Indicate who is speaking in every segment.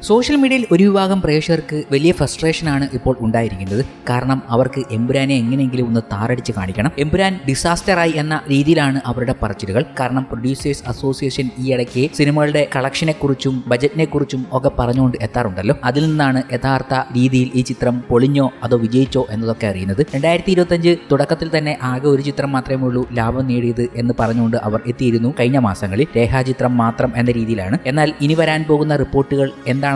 Speaker 1: Social മീഡിയയിൽ ഒരു വിഭാഗം പ്രേക്ഷകർക്ക് വലിയ ഫ്രസ്ട്രേഷനാണ് ഇപ്പോൾ ഉണ്ടായിരിക്കുന്നത്. കാരണം അവർക്ക് എമ്പുരാനെ എങ്ങനെയെങ്കിലും ഒന്ന് താറടിച്ച് കാണിക്കണം. എമ്പുരാൻ ഡിസാസ്റ്ററായി എന്ന രീതിയിലാണ് അവരുടെ പറച്ചിലുകൾ. കാരണം പ്രൊഡ്യൂസേഴ്സ് അസോസിയേഷൻ ഈ ഇടയ്ക്ക് സിനിമകളുടെ കളക്ഷനെ കുറിച്ചും ബജറ്റിനെ കുറിച്ചും ഒക്കെ പറഞ്ഞുകൊണ്ട് എത്താറുണ്ടല്ലോ. അതിൽ നിന്നാണ് യഥാർത്ഥ രീതിയിൽ ഈ ചിത്രം പൊളിഞ്ഞോ അതോ വിജയിച്ചോ എന്നതൊക്കെ അറിയുന്നത്. 2025 തുടക്കത്തിൽ തന്നെ ആകെ ഒരു ചിത്രം മാത്രമേ ഉള്ളൂ ലാഭം നേടിയത് എന്ന് പറഞ്ഞുകൊണ്ട് അവർ എത്തിയിരുന്നു കഴിഞ്ഞ മാസങ്ങളിൽ. രേഖാചിത്രം മാത്രം എന്ന രീതിയിലാണ്. എന്നാൽ ഇനി വരാൻ പോകുന്ന റിപ്പോർട്ടുകൾ എന്താണെന്ന്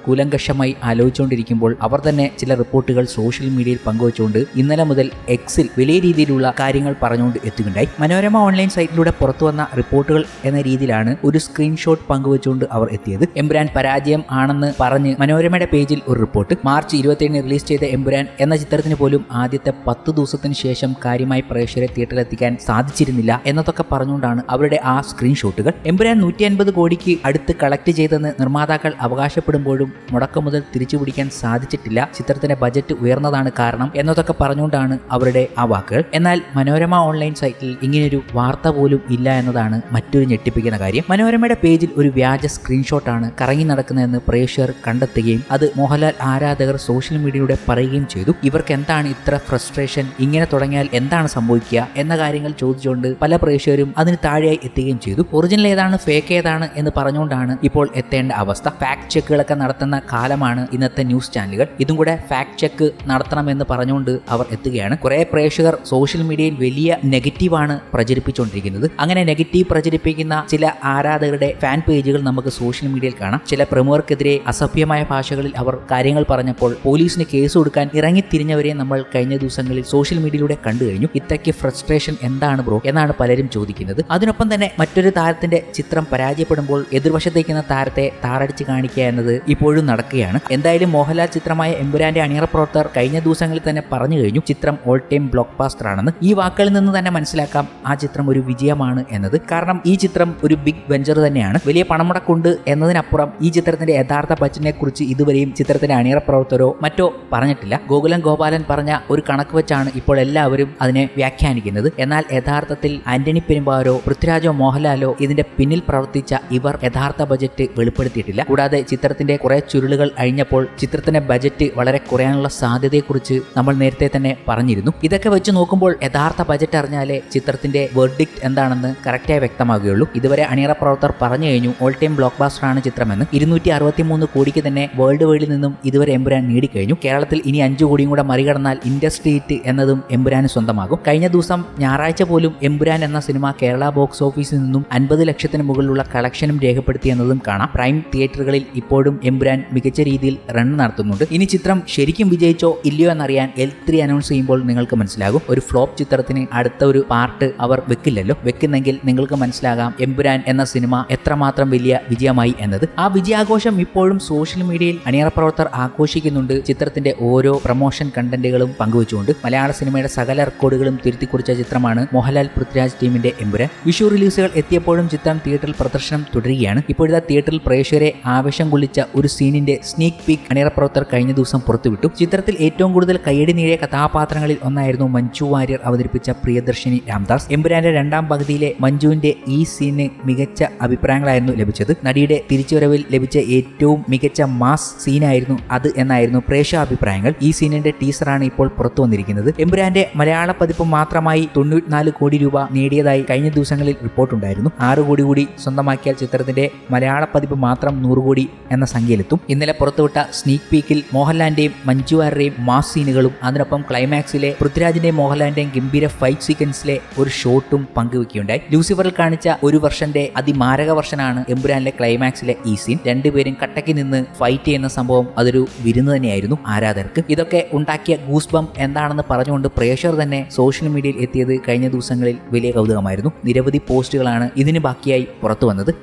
Speaker 1: കൂലങ്കഷമായി ആലോചിച്ചുകൊണ്ടിരിക്കുമ്പോൾ അവർ തന്നെ ചില റിപ്പോർട്ടുകൾ സോഷ്യൽ മീഡിയയിൽ പങ്കുവച്ചുകൊണ്ട് ഇന്നലെ മുതൽ എക്സിൽ വലിയ രീതിയിലുള്ള കാര്യങ്ങൾ പറഞ്ഞുകൊണ്ട് എത്തുകയുണ്ടായി. മനോരമ ഓൺലൈൻ സൈറ്റിലൂടെ പുറത്തുവന്ന റിപ്പോർട്ടുകൾ എന്ന രീതിയിലാണ് ഒരു സ്ക്രീൻഷോട്ട് പങ്കുവച്ചുകൊണ്ട് അവർ എത്തിയത്. എമ്പുരാൻ പരാജയം ആണെന്ന് പറഞ്ഞ് മനോരമയുടെ പേജിൽ ഒരു റിപ്പോർട്ട്. മാർച്ച് 27 റിലീസ് ചെയ്ത എമ്പുരാൻ എന്ന ചിത്രത്തിന് പോലും ആദ്യത്തെ 10 ദിവസത്തിന് ശേഷം കാര്യമായി പ്രേക്ഷകരെ തിയേറ്ററിലെത്തിക്കാൻ സാധിച്ചിരുന്നില്ല എന്നതൊക്കെ പറഞ്ഞുകൊണ്ടാണ് അവരുടെ ആ സ്ക്രീൻഷോട്ടുകൾ. എമ്പുരാൻ 150 കോടിക്ക് അടുത്ത് കളക്ട് ചെയ്തെന്ന് നിർമ്മാതാക്കൾ അവകാശപ്പെടുമ്പോഴും മുടക്കം മുതൽ തിരിച്ചുപിടിക്കാൻ സാധിച്ചിട്ടില്ല. ചിത്രത്തിന്റെ ബജറ്റ് ഉയർന്നതാണ് കാരണം എന്നതൊക്കെ പറഞ്ഞുകൊണ്ടാണ് അവരുടെ ആ വാക്കുകൾ. എന്നാൽ മനോരമ ഓൺലൈൻ സൈറ്റിൽ ഇങ്ങനെയൊരു വാർത്ത പോലും ഇല്ല എന്നതാണ് മറ്റൊരു ഞെട്ടിപ്പിക്കുന്ന കാര്യം. മനോരമയുടെ പേജിൽ ഒരു വ്യാജ സ്ക്രീൻഷോട്ടാണ് കറങ്ങി നടക്കുന്നതെന്ന് പ്രേക്ഷകർ കണ്ടെത്തുകയും അത് മോഹൻലാൽ ആരാധകർ സോഷ്യൽ മീഡിയയിലൂടെ പറയുകയും ചെയ്തു. ഇവർക്ക് എന്താണ് ഇത്ര ഫ്രസ്ട്രേഷൻ, ഇങ്ങനെ തുടങ്ങിയാൽ എന്താണ് സംഭവിക്കുക എന്ന കാര്യങ്ങൾ ചോദിച്ചുകൊണ്ട് പല പ്രേക്ഷകരും അതിന് താഴെയായി എത്തുകയും ചെയ്തു. ഒറിജിനൽ ഏതാണ് ഫേക്ക് ഏതാണ് എന്ന് പറഞ്ഞുകൊണ്ടാണ് ഇപ്പോൾ എത്തേണ്ട അവസ്ഥ. ഫാക്ട് ചെക്കുകളൊക്കെ നടത്തുന്ന കാലമാണ് ഇന്നത്തെ ന്യൂസ് ചാനലുകൾ. ഇതും കൂടെ ഫാക്ട് ചെക്ക് നടത്തണമെന്ന് പറഞ്ഞുകൊണ്ട് അവർ എത്തുകയാണ്. കുറെ പ്രേക്ഷകർ സോഷ്യൽ മീഡിയയിൽ വലിയ നെഗറ്റീവാണ് പ്രചരിപ്പിച്ചുകൊണ്ടിരിക്കുന്നത്. അങ്ങനെ നെഗറ്റീവ് പ്രചരിപ്പിക്കുന്ന ചില ആരാധകരുടെ ഫാൻ പേജുകൾ നമുക്ക് സോഷ്യൽ മീഡിയയിൽ കാണാം. ചില പ്രമുഖർക്കെതിരെ അസഭ്യമായ ഭാഷകളിൽ അവർ കാര്യങ്ങൾ പറഞ്ഞപ്പോൾ പോലീസിന് കേസ് കൊടുക്കാൻ ഇറങ്ങിത്തിരിഞ്ഞവരെ നമ്മൾ കഴിഞ്ഞ ദിവസങ്ങളിൽ സോഷ്യൽ മീഡിയയിലൂടെ കണ്ടു കഴിഞ്ഞു. ഇത്രയ്ക്ക് ഫ്രസ്ട്രേഷൻ എന്താണ് ബ്രോ എന്നാണ് പലരും ചോദിക്കുന്നത്. അതിനൊപ്പം തന്നെ മറ്റൊരു താരത്തിന്റെ ചിത്രം പരാജയപ്പെടുമ്പോൾ എതിർവശത്തേക്കുന്ന താരത്തെ താറടിച്ച് കാണിക്കുക എന്നത് ഇപ്പോഴും നടക്കുകയാണ്. എന്തായാലും മോഹൻലാൽ ചിത്രമായ എമ്പുരാന്റെ അണിയറ പ്രവർത്തകർ കഴിഞ്ഞ ദിവസങ്ങളിൽ തന്നെ പറഞ്ഞു കഴിഞ്ഞു ചിത്രം ഓൾ ടൈം ബ്ലോക്ക് ബാസ്റ്റർ ആണെന്ന്. ഈ വാക്കുകളിൽ നിന്ന് തന്നെ മനസ്സിലാക്കാം ആ ചിത്രം ഒരു വിജയമാണ് എന്നത്. കാരണം ഈ ചിത്രം ഒരു ബിഗ് വെഞ്ചർ തന്നെയാണ്. വലിയ പണമുടക്കുണ്ട് എന്നതിനപ്പുറം ഈ ചിത്രത്തിന്റെ യഥാർത്ഥ ബജറ്റിനെ കുറിച്ച് ഇതുവരെയും ചിത്രത്തിന്റെ അണിയറ പ്രവർത്തകരോ മറ്റോ പറഞ്ഞിട്ടില്ല. ഗോകുലം ഗോപാലൻ പറഞ്ഞ ഒരു കണക്ക് വെച്ചാണ് ഇപ്പോൾ എല്ലാവരും അതിനെ വ്യാഖ്യാനിക്കുന്നത്. എന്നാൽ യഥാർത്ഥത്തിൽ ആന്റണി പെരുമ്പാവൂരോ പൃഥ്വിരാജോ മോഹൻലാലോ ഇതിന്റെ പിന്നിൽ പ്രവർത്തിച്ച ഇവർ യഥാർത്ഥ ബജറ്റ് വെളിപ്പെടുത്തിയിട്ടില്ല. കൂടാതെ ചിത്രത്തിന്റെ കുറെ ചുരുളുകൾ അഴിഞ്ഞപ്പോൾ ചിത്രത്തിന്റെ ബജറ്റ് വളരെ കുറയാനുള്ള സാധ്യതയെക്കുറിച്ച് നമ്മൾ നേരത്തെ തന്നെ പറഞ്ഞിരുന്നു. ഇതൊക്കെ വെച്ച് നോക്കുമ്പോൾ യഥാർത്ഥ ബജറ്റ് അറിഞ്ഞാലേ ചിത്രത്തിന്റെ വെർഡിക്റ്റ് എന്താണെന്ന് കറക്റ്റായി വ്യക്തമാകുകയുള്ളൂ. ഇതുവരെ അണിയറ പ്രവർത്തകർ പറഞ്ഞു കഴിഞ്ഞു ഓൾ ടൈം ബ്ലോക്ക് ബാസ്റ്റർ ആണ് ചിത്രമെന്ന്. 263 കോടിക്ക് തന്നെ വേൾഡ് വൈഡിൽ നിന്നും ഇതുവരെ എമ്പുരാൻ നേടിക്കഴിഞ്ഞു. കേരളത്തിൽ ഇനി 5 കോടിയും കൂടെ മറികടന്നാൽ ഇൻഡസ്ട്രി ഹിറ്റ് എന്നതും എമ്പുരാന് സ്വന്തമാകും. കഴിഞ്ഞ ദിവസം ഞായറാഴ്ച പോലും എമ്പുരാൻ എന്ന സിനിമ കേരള ബോക്സ് ഓഫീസിൽ നിന്നും 50 ലക്ഷത്തിന് മുകളിലുള്ള കളക്ഷനും രേഖപ്പെടുത്തി എന്നതും കാണാം. പ്രൈം തിയേറ്ററുകളിൽ ഇപ്പോഴും എമ്പുരാൻ മികച്ച രീതിയിൽ റൺ നടത്തുന്നുണ്ട്. ഇനി ചിത്രം ശരിക്കും വിജയിച്ചോ ഇല്ലയോ എന്നറിയാൻ L3 അനൗൺസ് ചെയ്യുമ്പോൾ നിങ്ങൾക്ക് മനസ്സിലാകും. ഒരു ഫ്ലോപ്പ് ചിത്രത്തിന് അടുത്ത ഒരു പാർട്ട് അവർ വെക്കില്ലല്ലോ. വെക്കുന്നെങ്കിൽ നിങ്ങൾക്ക് മനസ്സിലാകാം എമ്പുരാൻ എന്ന സിനിമ എത്രമാത്രം വലിയ വിജയമായി എന്നത്. ആ വിജയാഘോഷം ഇപ്പോഴും സോഷ്യൽ മീഡിയയിൽ അണിയറ പ്രവർത്തകർ ആഘോഷിക്കുന്നുണ്ട്. ചിത്രത്തിന്റെ ഓരോ പ്രൊമോഷൻ കണ്ടന്റുകളും പങ്കുവച്ചുകൊണ്ട് മലയാള സിനിമയുടെ സകല റെക്കോർഡുകളും തിരുത്തിക്കുറിച്ച ചിത്രമാണ് മോഹൻലാൽ പൃഥ്വിരാജ് ടീമിന്റെ എമ്പുരാൻ. വിഷു റിലീസുകൾ എത്തിയപ്പോഴും ചിത്രം തിയേറ്ററിൽ പ്രദർശനം തുടരുകയാണ്. ഇപ്പോഴത്തെ തിയേറ്ററിൽ പ്രേക്ഷകരെ ആവേശം കൊള്ളിച്ച ഒരു സീനിന്റെ സ്നീക് പീക്ക് അണിയറ പ്രവർത്തകർ കഴിഞ്ഞ ദിവസം പുറത്തുവിട്ടു. ചിത്രത്തിൽ ഏറ്റവും കൂടുതൽ കയ്യടി നേടിയ കഥാപാത്രങ്ങളിൽ ഒന്നായിരുന്നു മഞ്ജു വാര്യർ അവതരിപ്പിച്ച പ്രിയദർശിനി രാംദാസ്. എമ്പുരാന്റെ രണ്ടാം പകുതിയിലെ മഞ്ജുവിന്റെ ഈ സീന് മികച്ച അഭിപ്രായങ്ങളായിരുന്നു ലഭിച്ചത്. നടിയുടെ തിരിച്ചുവരവിൽ ലഭിച്ച ഏറ്റവും മികച്ച മാസ് സീനായിരുന്നു അത് എന്നായിരുന്നു പ്രേക്ഷക അഭിപ്രായങ്ങൾ. ഈ സീനിന്റെ ടീസറാണ് ഇപ്പോൾ പുറത്തു വന്നിരിക്കുന്നത്. എമ്പുരാന്റെ മലയാള പതിപ്പ് മാത്രമായി 94 കോടി രൂപ നേടിയതായി കഴിഞ്ഞ ദിവസങ്ങളിൽ റിപ്പോർട്ടുണ്ടായിരുന്നു. 6 കോടി കൂടി സ്വന്തമാക്കിയാൽ ചിത്രത്തിന്റെ മലയാള പതിപ്പ് മാത്രം 100 കോടി എന്ന സംഖ്യയിലെത്തും. ഇന്നലെ പുറത്തുവിട്ട സ്നീക് പീക്കിൽ മോഹൻലാലിന്റെയും മഞ്ജു വാര്യരുടെയും മാസ് സീനുകളും അതിനൊപ്പം ക്ലൈമാക്സിലെ പൃഥ്വിരാജിന്റെയും മോഹൻലാലിന്റെയും ഗംഭീര ഫൈറ്റ് സീക്വൻസിലെ ഒരു ഷോട്ടും പങ്കുവെക്കുകയുണ്ടായി. ലൂസിഫറിൽ കാണിച്ച ഒരു വെർഷന്റെ അതിമാരക വെർഷനാണ് എമ്പുരാനിലെ ക്ലൈമാക്സിലെ ഈ സീൻ. രണ്ടുപേരും കട്ടയ്ക്ക് നിന്ന് ഫൈറ്റ് ചെയ്യുന്ന സംഭവം അതൊരു വിരുന്ന് തന്നെയായിരുന്നു ആരാധകർക്ക്. ഇതൊക്കെ ഉണ്ടാക്കിയ ഗൂസ് ബം എന്താണെന്ന് പറഞ്ഞുകൊണ്ട് പ്രേക്ഷകർ തന്നെ സോഷ്യൽ മീഡിയയിൽ എത്തിയത് കഴിഞ്ഞ ദിവസങ്ങളിൽ വലിയ കൗതുകമായിരുന്നു. നിരവധി പോസ്റ്റുകളാണ് ഇതിന് ബാക്കിയായി പുറത്തു വന്നത്.